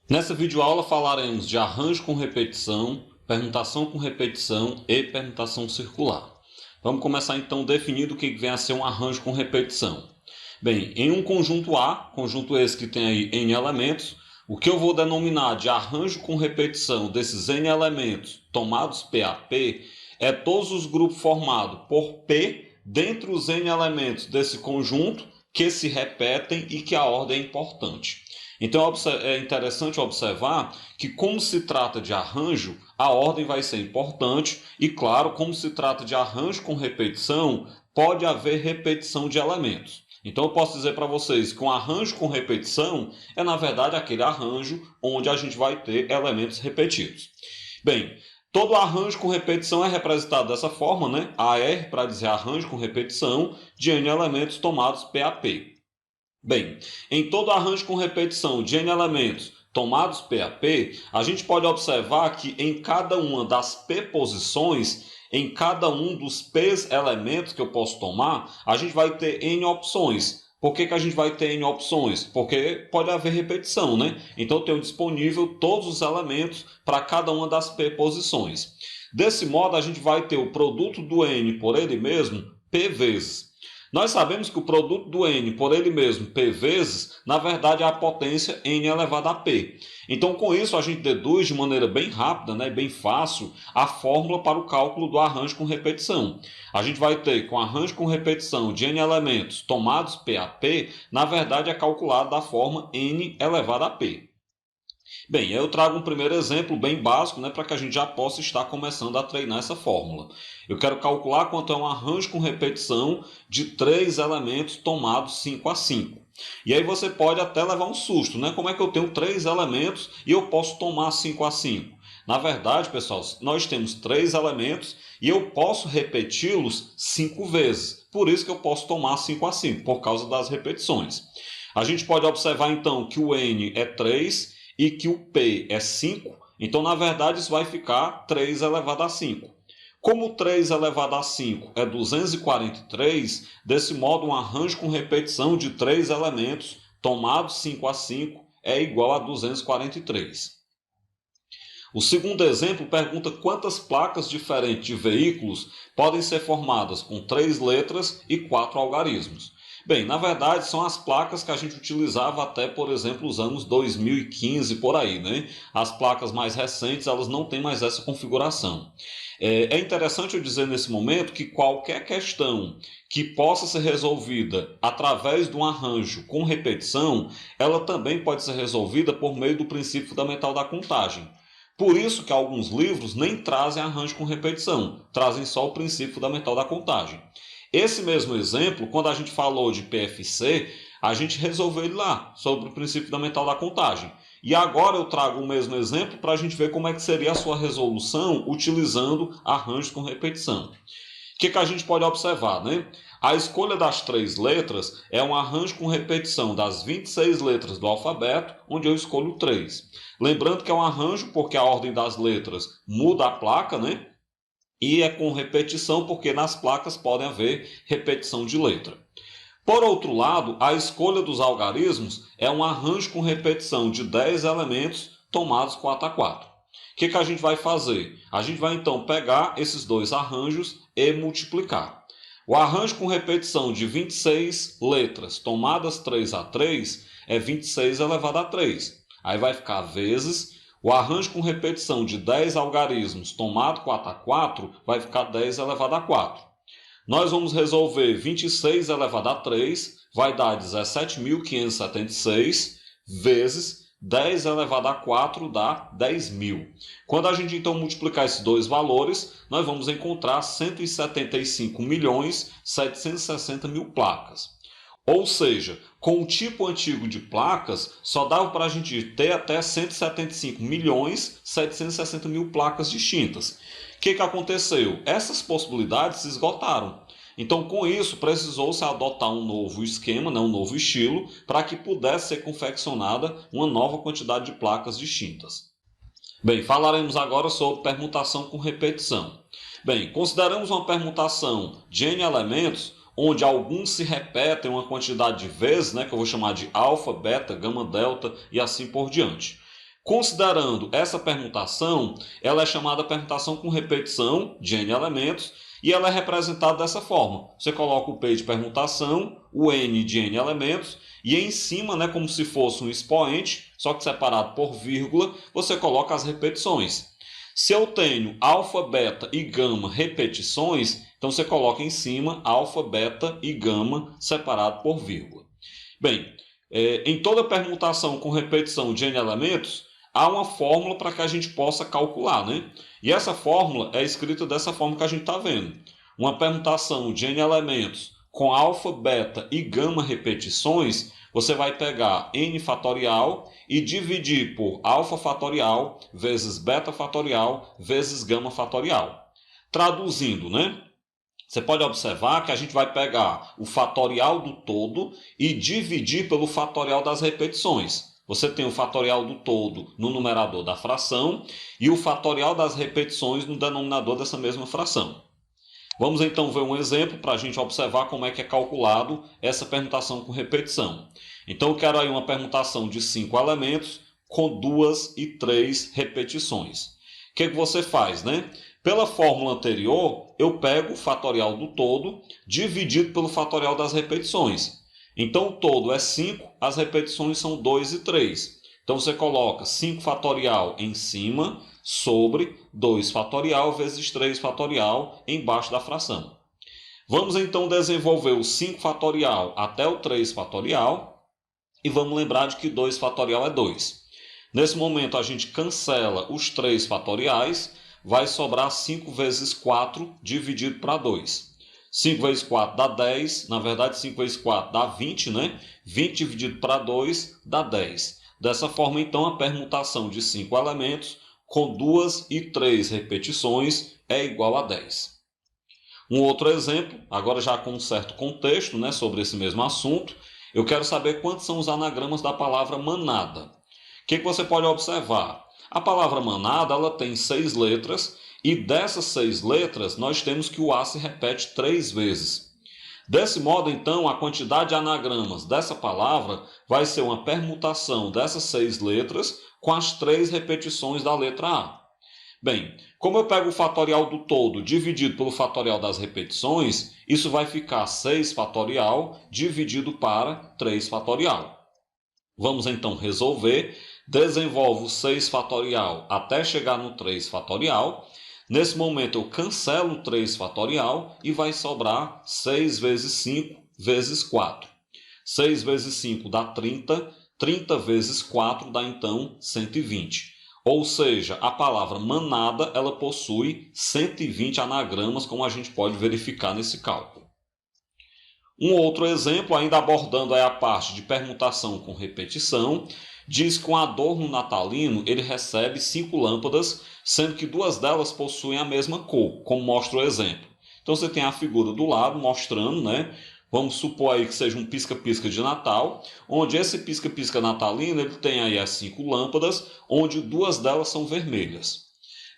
Nessa videoaula falaremos de arranjo com repetição, permutação com repetição e permutação circular. Vamos começar então definindo o que vem a ser um arranjo com repetição. Bem, em um conjunto A, conjunto esse que tem aí N elementos, o que eu vou denominar de arranjo com repetição desses N elementos tomados P a P é todos os grupos formados por P dentre os N elementos desse conjunto que se repetem e que a ordem é importante. Então é interessante observar que, como se trata de arranjo, a ordem vai ser importante e, claro, como se trata de arranjo com repetição, pode haver repetição de elementos. Então eu posso dizer para vocês que um arranjo com repetição é, na verdade, aquele arranjo onde a gente vai ter elementos repetidos. Bem, todo arranjo com repetição é representado dessa forma, né? AR para dizer arranjo com repetição de N elementos tomados P a P. Bem, em todo arranjo com repetição de N elementos tomados P a P, a gente pode observar que em cada uma das P posições, em cada um dos P elementos que eu posso tomar, a gente vai ter N opções. Por que a gente vai ter N opções? Porque pode haver repetição, né? Então eu tenho disponível todos os elementos para cada uma das P posições. Desse modo, a gente vai ter o produto do N por ele mesmo, P vezes. Nós sabemos que o produto do N por ele mesmo, P vezes, na verdade é a potência N elevado a P. Então, com isso, a gente deduz de maneira bem rápida, né, bem fácil, a fórmula para o cálculo do arranjo com repetição. A gente vai ter, com arranjo com repetição de N elementos tomados P a P, na verdade é calculado da forma N elevado a P. Bem, eu trago um primeiro exemplo bem básico, né, para que a gente já possa estar começando a treinar essa fórmula. Eu quero calcular quanto é um arranjo com repetição de 3 elementos tomados 5 a 5. E aí você pode até levar um susto, né? Como é que eu tenho 3 elementos e eu posso tomar 5 a 5? Na verdade, pessoal, nós temos 3 elementos e eu posso repeti-los 5 vezes. Por isso que eu posso tomar 5 a 5, por causa das repetições. A gente pode observar então que o N é 3 e que o P é 5, então na verdade isso vai ficar 3 elevado a 5. Como 3 elevado a 5 é 243, desse modo um arranjo com repetição de 3 elementos tomados 5 a 5 é igual a 243. O segundo exemplo pergunta quantas placas diferentes de veículos podem ser formadas com 3 letras e 4 algarismos. Bem, na verdade são as placas que a gente utilizava até, por exemplo, os anos 2015 por aí, né? As placas mais recentes, elas não têm mais essa configuração. É interessante eu dizer nesse momento que qualquer questão que possa ser resolvida através de um arranjo com repetição, ela também pode ser resolvida por meio do princípio fundamental da contagem. Por isso que alguns livros nem trazem arranjo com repetição, trazem só o princípio fundamental da contagem. Esse mesmo exemplo, quando a gente falou de PFC, a gente resolveu ele lá, sobre o princípio fundamental da contagem. E agora eu trago o mesmo exemplo para a gente ver como é que seria a sua resolução utilizando arranjos com repetição. O que a gente pode observar, né? A escolha das 3 letras é um arranjo com repetição das 26 letras do alfabeto, onde eu escolho 3. Lembrando que é um arranjo porque a ordem das letras muda a placa, né? E é com repetição porque nas placas podem haver repetição de letra. Por outro lado, a escolha dos algarismos é um arranjo com repetição de 10 elementos tomados 4 a 4. O que a gente vai fazer? A gente vai então pegar esses dois arranjos e multiplicar. O arranjo com repetição de 26 letras tomadas 3 a 3 é 26 elevado a 3. Aí vai ficar vezes. O arranjo com repetição de 10 algarismos tomado 4 a 4 vai ficar 10 elevado a 4. Nós vamos resolver 26 elevado a 3, vai dar 17.576, vezes 10 elevado a 4 dá 10.000. Quando a gente então multiplicar esses dois valores, nós vamos encontrar 175.760.000 placas. Ou seja, com o tipo antigo de placas, só dava para a gente ter até 175.760.000 placas distintas. O que aconteceu? Essas possibilidades se esgotaram. Então, com isso, precisou-se adotar um novo esquema, um novo estilo, para que pudesse ser confeccionada uma nova quantidade de placas distintas. Bem, falaremos agora sobre permutação com repetição. Bem, consideramos uma permutação de N elementos, onde alguns se repetem uma quantidade de vezes, que eu vou chamar de alfa, beta, gama, delta e assim por diante. Considerando essa permutação, ela é chamada permutação com repetição de n elementos e ela é representada dessa forma. Você coloca o P de permutação, o n de n elementos e em cima, né, como se fosse um expoente, só que separado por vírgula, você coloca as repetições. Se eu tenho alfa, beta e gama repetições, então você coloca em cima alfa, beta e gama separado por vírgula. Bem, em toda permutação com repetição de n elementos, há uma fórmula para que a gente possa calcular, né? E essa fórmula é escrita dessa forma que a gente está vendo. Uma permutação de n elementos com alfa, beta e gama repetições, você vai pegar n fatorial e dividir por alfa fatorial vezes beta fatorial vezes gama fatorial. Traduzindo, né? Você pode observar que a gente vai pegar o fatorial do todo e dividir pelo fatorial das repetições. Você tem o fatorial do todo no numerador da fração e o fatorial das repetições no denominador dessa mesma fração. Vamos então ver um exemplo para a gente observar como é que é calculado essa permutação com repetição. Então eu quero aí uma permutação de 5 elementos com 2 e 3 repetições. O que você faz, né? Pela fórmula anterior, eu pego o fatorial do todo dividido pelo fatorial das repetições. Então o todo é 5, as repetições são 2 e 3. Então você coloca 5 fatorial em cima sobre 2 fatorial vezes 3 fatorial embaixo da fração. Vamos então desenvolver o 5 fatorial até o 3 fatorial e vamos lembrar de que 2 fatorial é 2. Nesse momento a gente cancela os 3 fatoriais, vai sobrar 5 vezes 4 dividido para 2. 5 vezes 4 dá 10, na verdade 5 vezes 4 dá 20, né? 20 dividido para 2 dá 10. Dessa forma, então, a permutação de 5 elementos com 2 e 3 repetições é igual a 10. Um outro exemplo, agora já com um certo contexto, né, sobre esse mesmo assunto, eu quero saber quantos são os anagramas da palavra manada. O que você pode observar? A palavra manada ela tem 6 letras e dessas 6 letras nós temos que o A se repete 3 vezes. Desse modo, então, a quantidade de anagramas dessa palavra vai ser uma permutação dessas 6 letras com as 3 repetições da letra A. Bem, como eu pego o fatorial do todo dividido pelo fatorial das repetições, isso vai ficar 6 fatorial dividido para 3 fatorial. Vamos então resolver. Desenvolvo o 6 fatorial até chegar no 3 fatorial. Nesse momento eu cancelo o 3 fatorial e vai sobrar 6 vezes 5 vezes 4. 6 vezes 5 dá 30, 30 vezes 4 dá então 120. Ou seja, a palavra manada ela possui 120 anagramas, como a gente pode verificar nesse cálculo. Um outro exemplo, ainda abordando aí a parte de permutação com repetição, diz que um adorno natalino ele recebe 5 lâmpadas, sendo que 2 delas possuem a mesma cor, como mostra o exemplo. Então você tem a figura do lado mostrando, né? Vamos supor aí que seja um pisca-pisca de Natal, onde esse pisca-pisca natalino ele tem aí as 5 lâmpadas, onde 2 delas são vermelhas.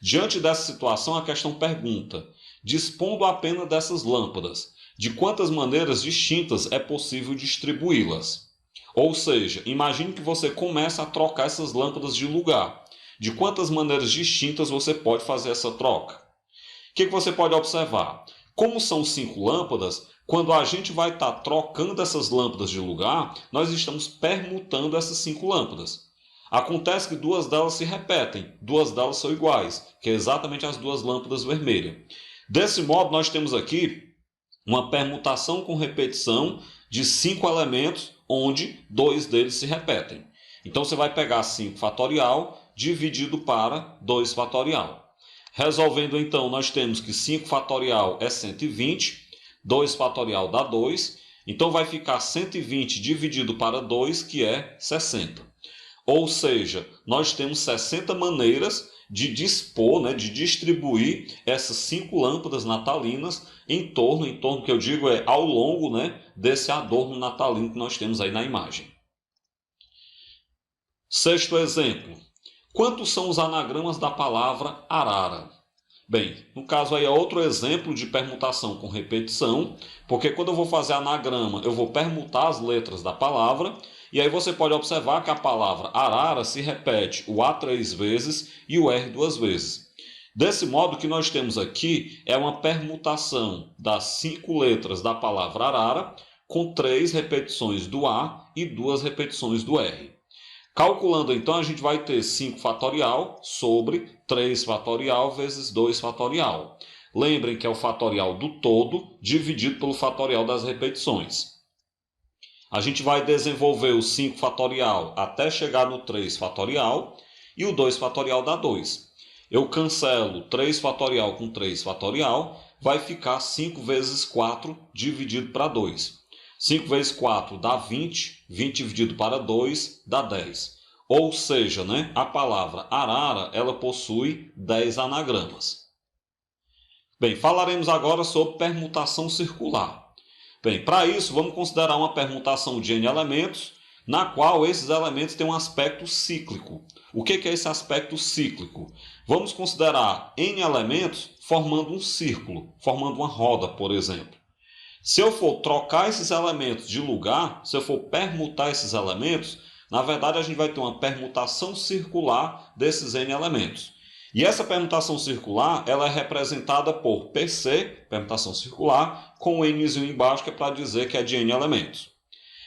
Diante dessa situação, a questão pergunta, dispondo apenas dessas lâmpadas, de quantas maneiras distintas é possível distribuí-las? Ou seja, imagine que você começa a trocar essas lâmpadas de lugar. De quantas maneiras distintas você pode fazer essa troca? O que você pode observar? Como são 5 lâmpadas, quando a gente vai estar trocando essas lâmpadas de lugar, nós estamos permutando essas 5 lâmpadas. Acontece que 2 delas se repetem, 2 delas são iguais, que é exatamente as 2 lâmpadas vermelhas. Desse modo, nós temos aqui uma permutação com repetição de 5 elementos, onde 2 deles se repetem. Então você vai pegar 5 fatorial dividido para 2 fatorial. Resolvendo então, nós temos que 5 fatorial é 120, 2 fatorial dá 2, então vai ficar 120 dividido para 2, que é 60. Ou seja, nós temos 60 maneiras de dispor, né, de distribuir essas 5 lâmpadas natalinas em torno que eu digo é ao longo, né, desse adorno natalino que nós temos aí na imagem. Sexto exemplo. Quantos são os anagramas da palavra arara? Bem, no caso aí é outro exemplo de permutação com repetição, porque quando eu vou fazer anagrama, eu vou permutar as letras da palavra, E aí você pode observar que a palavra arara se repete o A 3 vezes e o R 2 vezes. Desse modo, o que nós temos aqui é uma permutação das 5 letras da palavra arara com 3 repetições do A e 2 repetições do R. Calculando, então, a gente vai ter 5 fatorial sobre 3 fatorial vezes 2 fatorial. Lembrem que é o fatorial do todo dividido pelo fatorial das repetições. A gente vai desenvolver o 5 fatorial até chegar no 3 fatorial e o 2 fatorial dá 2. Eu cancelo 3 fatorial com 3 fatorial, vai ficar 5 vezes 4 dividido para 2. 5 vezes 4 dá 20, 20 dividido para 2 dá 10. Ou seja, a palavra arara ela possui 10 anagramas. Bem, falaremos agora sobre permutação circular. Bem, para isso vamos considerar uma permutação de n elementos, na qual esses elementos têm um aspecto cíclico. O que é esse aspecto cíclico? Vamos considerar n elementos formando um círculo, formando uma roda, por exemplo. Se eu for trocar esses elementos de lugar, se eu for permutar esses elementos, na verdade a gente vai ter uma permutação circular desses n elementos. E essa permutação circular ela é representada por PC, permutação circular, com o nzinho embaixo, que é para dizer que é de n elementos.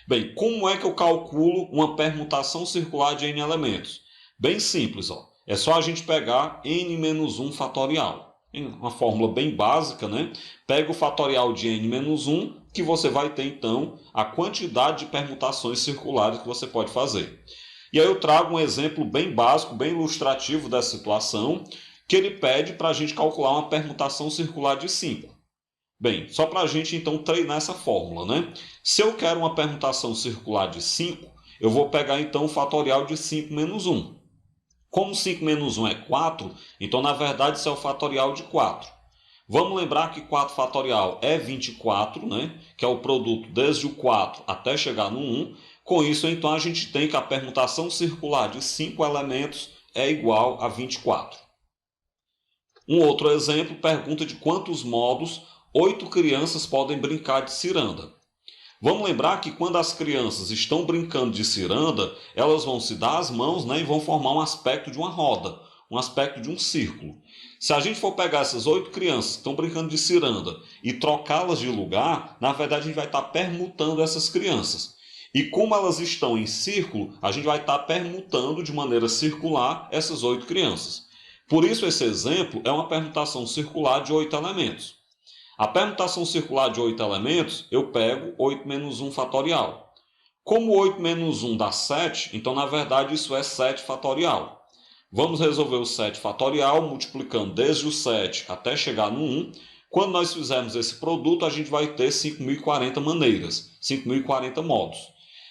Bem, como é que eu calculo uma permutação circular de n elementos? Bem simples, ó. É só a gente pegar n-1 fatorial. Uma fórmula bem básica, Pega o fatorial de n-1, que você vai ter, então, a quantidade de permutações circulares que você pode fazer. E aí eu trago um exemplo bem básico, bem ilustrativo dessa situação, que ele pede para a gente calcular uma permutação circular de 5. Bem, só para a gente, então, treinar essa fórmula, Se eu quero uma permutação circular de 5, eu vou pegar, então, o fatorial de 5 menos 1. Como 5 menos 1 é 4, então, na verdade, isso é o fatorial de 4. Vamos lembrar que 4 fatorial é 24, que é o produto desde o 4 até chegar no 1. Com isso, então, a gente tem que a permutação circular de 5 elementos é igual a 24. Um outro exemplo pergunta de quantos modos 8 crianças podem brincar de ciranda. Vamos lembrar que quando as crianças estão brincando de ciranda, elas vão se dar as mãos e vão formar um aspecto de uma roda, um aspecto de um círculo. Se a gente for pegar essas 8 crianças que estão brincando de ciranda e trocá-las de lugar, na verdade a gente vai estar permutando essas crianças. E como elas estão em círculo, a gente vai estar permutando de maneira circular essas 8 crianças. Por isso esse exemplo é uma permutação circular de 8 elementos. A permutação circular de 8 elementos, eu pego 8 menos 1 fatorial. Como 8 menos 1 dá 7, então na verdade isso é 7 fatorial. Vamos resolver o 7 fatorial multiplicando desde o 7 até chegar no 1. Quando nós fizermos esse produto, a gente vai ter 5.040 maneiras, 5.040 modos.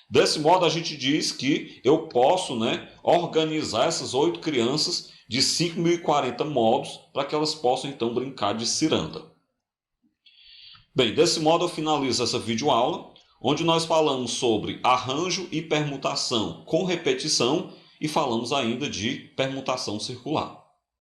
Desse modo, a gente diz que eu posso organizar essas 8 crianças de 5.040 modos para que elas possam, então, brincar de ciranda. Bem, desse modo eu finalizo essa videoaula, onde nós falamos sobre arranjo e permutação com repetição e falamos ainda de permutação circular.